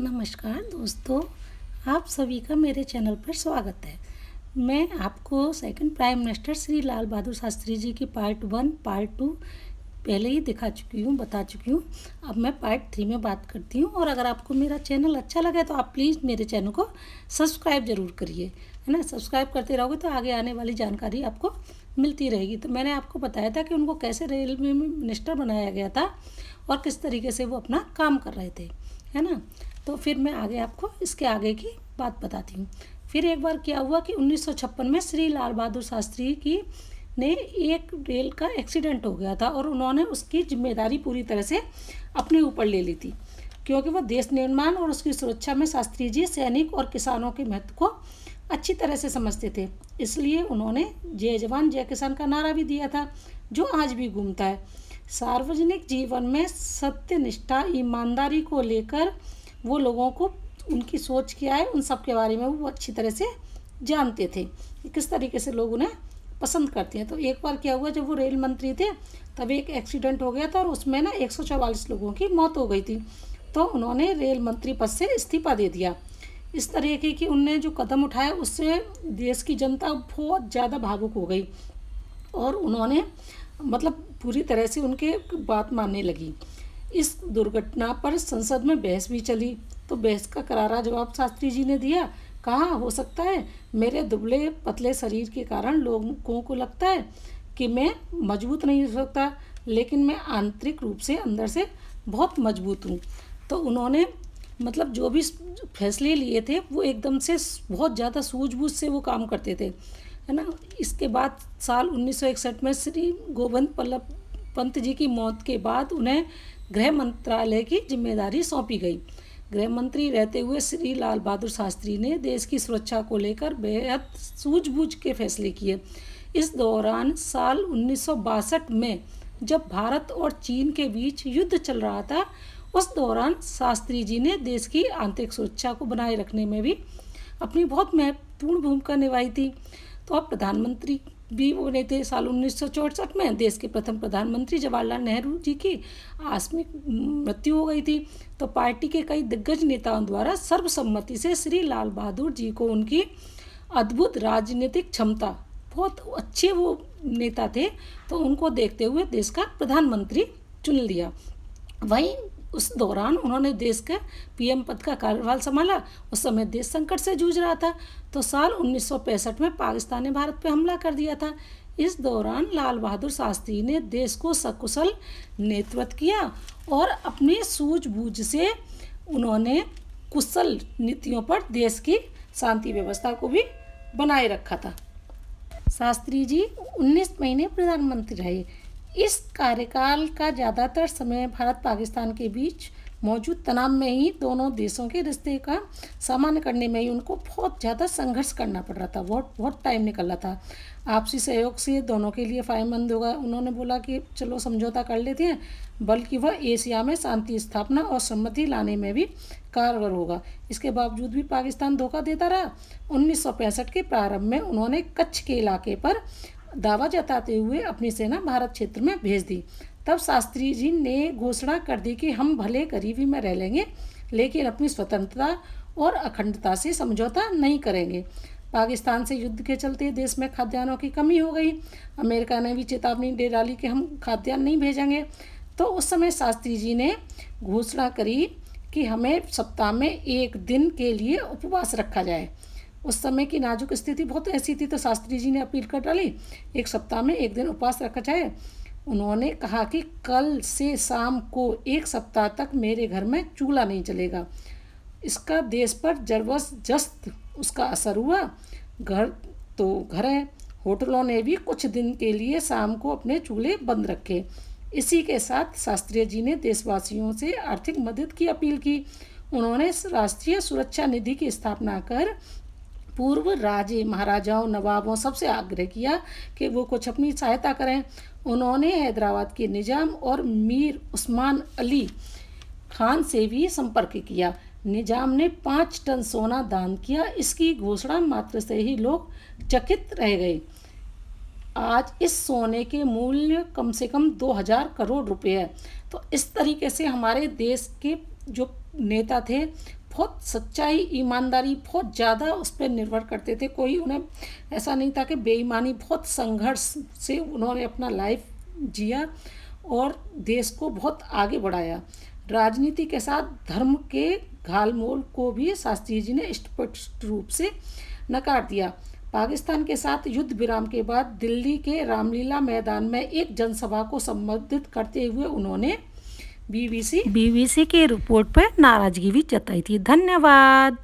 नमस्कार दोस्तों, आप सभी का मेरे चैनल पर स्वागत है। मैं आपको second prime minister Shri Lal Bahadur Shastri ji की पार्ट 1, पार्ट 2 पहले ही दिखा चुकी हूँ, बता चुकी हूँ। अब मैं पार्ट 3 में बात करती हूँ। और अगर आपको मेरा चैनल अच्छा लगे तो आप प्लीज़ मेरे चैनल को सब्सक्राइब ज़रूर करिए, है ना। सब्सक्राइब करते रहोगे तो आगे आने वाली जानकारी आपको मिलती रहेगी। तो मैंने आपको बताया था कि उनको कैसे रेलवे मिनिस्टर बनाया गया था और किस तरीके से वो अपना काम कर रहे थे, है ना। तो फिर मैं आगे आपको इसके आगे की बात बताती हूँ। फिर एक बार क्या हुआ कि 1956 में श्री लाल बहादुर शास्त्री की ने एक रेल का एक्सीडेंट हो गया था और उन्होंने उसकी जिम्मेदारी पूरी तरह से अपने ऊपर ले ली थी, क्योंकि वो देश निर्माण और उसकी सुरक्षा में शास्त्री जी सैनिक और किसानों के महत्व को अच्छी तरह से समझते थे। इसलिए उन्होंने जय जवान जय किसान का नारा भी दिया था, जो आज भी घूमता है। सार्वजनिक जीवन में सत्य, निष्ठा, ईमानदारी को लेकर वो लोगों को उनकी सोच क्या है उन सब के बारे में वो अच्छी तरह से जानते थे कि किस तरीके से लोग उन्हें पसंद करते हैं। तो एक बार क्या हुआ, जब वो रेल मंत्री थे तब एक एक्सीडेंट हो गया था और उसमें ना 144 लोगों की मौत हो गई थी। तो उन्होंने रेल मंत्री पद से इस्तीफा दे दिया। इस तरीके की उनने जो कदम उठाया उससे देश की जनता बहुत ज़्यादा भावुक हो गई और उन्होंने मतलब पूरी तरह से उनके बात मानने लगी। इस दुर्घटना पर संसद में बहस भी चली, तो बहस का करारा जवाब शास्त्री जी ने दिया। कहा, हो सकता है मेरे दुबले पतले शरीर के कारण लोगों को लगता है कि मैं मजबूत नहीं हो सकता, लेकिन मैं आंतरिक रूप से अंदर से बहुत मजबूत हूँ। तो उन्होंने मतलब जो भी फैसले लिए थे वो एकदम से बहुत ज़्यादा सूझबूझ से वो काम करते थे, है ना। इसके बाद साल 1961 में श्री गोविंद बल्लभ पंत जी की मौत के बाद उन्हें गृह मंत्रालय की जिम्मेदारी सौंपी गई। गृह मंत्री रहते हुए श्री लाल बहादुर शास्त्री ने देश की सुरक्षा को लेकर बेहद सूझबूझ के फैसले किए। इस दौरान साल 1962 में जब भारत और चीन के बीच युद्ध चल रहा था, उस दौरान शास्त्री जी ने देश की आंतरिक सुरक्षा को बनाए रखने में भी अपनी बहुत महत्वपूर्ण भूमिका निभाई थी। तो अब प्रधानमंत्री भी बने थे। साल 1964 में देश के प्रथम प्रधानमंत्री जवाहरलाल नेहरू जी की आकस्मिक मृत्यु हो गई थी। तो पार्टी के कई दिग्गज नेताओं द्वारा सर्वसम्मति से श्री लाल बहादुर जी को उनकी अद्भुत राजनीतिक क्षमता, बहुत अच्छे वो नेता थे, तो उनको देखते हुए देश का प्रधानमंत्री चुन लिया। वहीं उस दौरान उन्होंने देश के पीएम पद का कार्यभार संभाला। उस समय देश संकट से जूझ रहा था। तो साल 1965 में पाकिस्तान ने भारत पर हमला कर दिया था। इस दौरान लाल बहादुर शास्त्री ने देश को सकुशल नेतृत्व किया और अपनी सूझबूझ से उन्होंने कुशल नीतियों पर देश की शांति व्यवस्था को भी बनाए रखा था। शास्त्री जी 19 महीने प्रधानमंत्री रहे। इस कार्यकाल का ज़्यादातर समय भारत पाकिस्तान के बीच मौजूद तनाव में ही, दोनों देशों के रिश्ते का सामान्य करने में ही उनको बहुत ज़्यादा संघर्ष करना पड़ रहा था। बहुत टाइम निकल रहा था। आपसी सहयोग से दोनों के लिए फ़ायदेमंद होगा। उन्होंने बोला कि चलो समझौता कर लेते हैं, बल्कि वह एशिया में शांति स्थापना और सम्मति लाने में भी कारगर होगा। इसके बावजूद भी पाकिस्तान धोखा देता रहा। 1965 के प्रारंभ में उन्होंने कच्छ के इलाके पर दावा जताते हुए अपनी सेना भारत क्षेत्र में भेज दी। तब शास्त्री जी ने घोषणा कर दी कि हम भले गरीबी में रह लेंगे, लेकिन अपनी स्वतंत्रता और अखंडता से समझौता नहीं करेंगे। पाकिस्तान से युद्ध के चलते देश में खाद्यान्नों की कमी हो गई। अमेरिका ने भी चेतावनी दे डाली कि हम खाद्यान्न नहीं भेजेंगे। तो उस समय शास्त्री जी ने घोषणा करी कि हमें सप्ताह में एक दिन के लिए उपवास रखा जाए। उस समय की नाजुक स्थिति बहुत ऐसी थी, तो शास्त्री जी ने अपील कर डाली, एक सप्ताह में एक दिन उपवास रखा जाए। उन्होंने कहा कि कल से शाम को एक सप्ताह तक मेरे घर में चूल्हा नहीं चलेगा। इसका देश पर जबरदस्त उसका असर हुआ। घर तो घर है, होटलों ने भी कुछ दिन के लिए शाम को अपने चूल्हे बंद रखे। इसी के साथ शास्त्री जी ने देशवासियों से आर्थिक मदद की अपील की। उन्होंने राष्ट्रीय सुरक्षा निधि की स्थापना कर पूर्व राजे, महाराजाओं, नवाबों सबसे आग्रह किया कि वो कुछ अपनी सहायता करें। उन्होंने हैदराबाद के निजाम और मीर उस्मान अली खान से भी संपर्क किया। निजाम ने 5 टन सोना दान किया। इसकी घोषणा मात्र से ही लोग चकित रह गए। आज इस सोने के मूल्य कम से कम 2000 करोड़ रुपए है। तो इस तरीके से हमारे देश के जो नेता थे बहुत सच्चाई, ईमानदारी बहुत ज़्यादा उस पर निर्भर करते थे। कोई उन्हें ऐसा नहीं था कि बेईमानी, बहुत संघर्ष से उन्होंने अपना लाइफ जिया और देश को बहुत आगे बढ़ाया। राजनीति के साथ धर्म के घालमेल को भी शास्त्री जी ने स्पष्ट रूप से नकार दिया। पाकिस्तान के साथ युद्ध विराम के बाद दिल्ली के रामलीला मैदान में एक जनसभा को संबोधित करते हुए उन्होंने बीबीसी की रिपोर्ट पर नाराजगी भी जताई थी। धन्यवाद।